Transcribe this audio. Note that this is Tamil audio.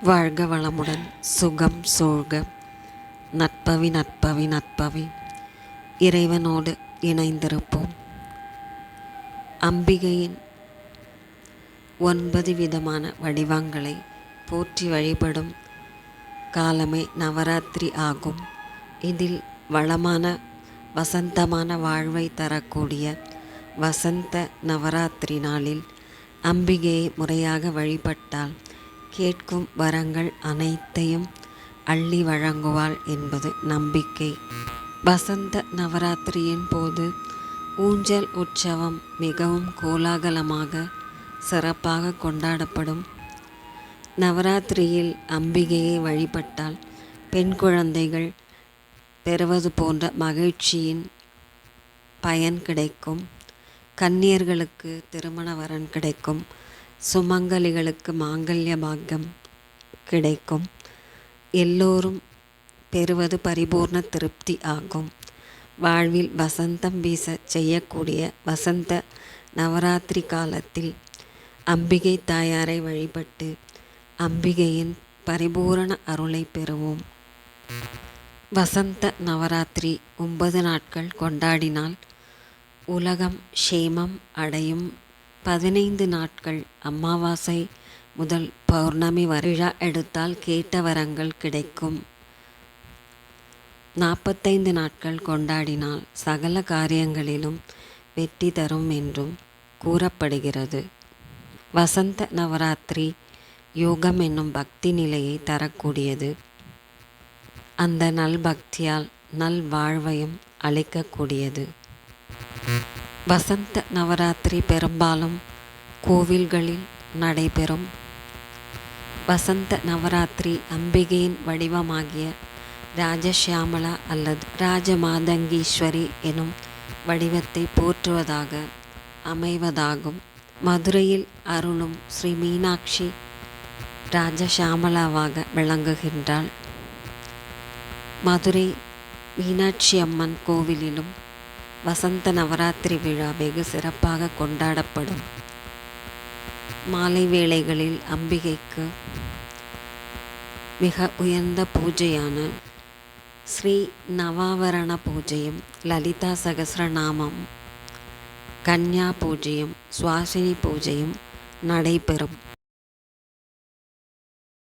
வாழ்க வளமுடன், சுகம் சூழ்க. நற்பவி நற்பவி நற்பவி. இறைவனோடு இணைந்திருப்போம். அம்பிகையின் 9 விதமான வடிவங்களை போற்றி வழிபடும் காலமே நவராத்திரி ஆகும். இதில் வளமான வசந்தமான வாழ்வை தரக்கூடிய வசந்த நவராத்திரி நாளில் அம்பிகையை முறையாக வழிபட்டால் கேட்கும் வரங்கள் அனைத்தையும் அள்ளி வழங்குவாள் என்பது நம்பிக்கை. வசந்த நவராத்திரியின் போது ஊஞ்சல் உற்சவம் மிகவும் கோலாகலமாக சிறப்பாக கொண்டாடப்படும். நவராத்திரியில் அம்பிகையை வழிபட்டால் பெண் குழந்தைகள் பெறுவது போன்ற மகிழ்ச்சியின் பயன் கிடைக்கும். கன்னியர்களுக்கு திருமண வரன் கிடைக்கும். சுமங்கலிகளுக்கு மாங்கல்ய பாக்கியம் கிடைக்கும். எல்லோரும் பெறுவது பரிபூர்ண திருப்தி ஆகும். வாழ்வில் வசந்தம் வீச செய்யக்கூடிய வசந்த நவராத்திரி காலத்தில் அம்பிகை தாயாரை வழிபட்டு அம்பிகையின் பரிபூரண அருளை பெறுவோம். வசந்த நவராத்திரி 9 நாட்கள் கொண்டாடினால் உலகம் க்ஷேமம் அடையும். 15 நாட்கள் அமாவாசை முதல் பௌர்ணமி விழா எடுத்தால் கேட்ட வரங்கள் கிடைக்கும். 45 நாட்கள் கொண்டாடினால் சகல காரியங்களிலும் வெற்றி தரும் என்றும் கூறப்படுகிறது. வசந்த நவராத்திரி யோகம் என்னும் பக்தி நிலையை தரக்கூடியது. அந்த நல்பக்தியால் நல் வாழ்வையும் அளிக்கக்கூடியது. வசந்த நவராத்திரி பெரும்பாலும் கோவில்களில் நடைபெறும். வசந்த நவராத்திரி அம்பிகையின் வடிவமாகிய ராஜசியாமலா அல்லது ராஜமாதங்கீஸ்வரி எனும் வடிவத்தை போற்றுவதாக அமைவதாகும். மதுரையில் அருளும் ஸ்ரீ மீனாட்சி ராஜசியாமலாவாக விளங்குகின்றாள். மதுரை மீனாட்சி அம்மன் கோவிலிலும் வசந்த நவராத்திரி விழா வெகு சிறப்பாக கொண்டாடப்படும். மாலை வேளைகளில் அம்பிகைக்கு மிக உயர்ந்த பூஜையான ஸ்ரீ நவாவரண பூஜையும் லலிதா சகஸ்ரநாமம் கன்யா பூஜையும் சுவாசினி பூஜையும் நடைபெறும்.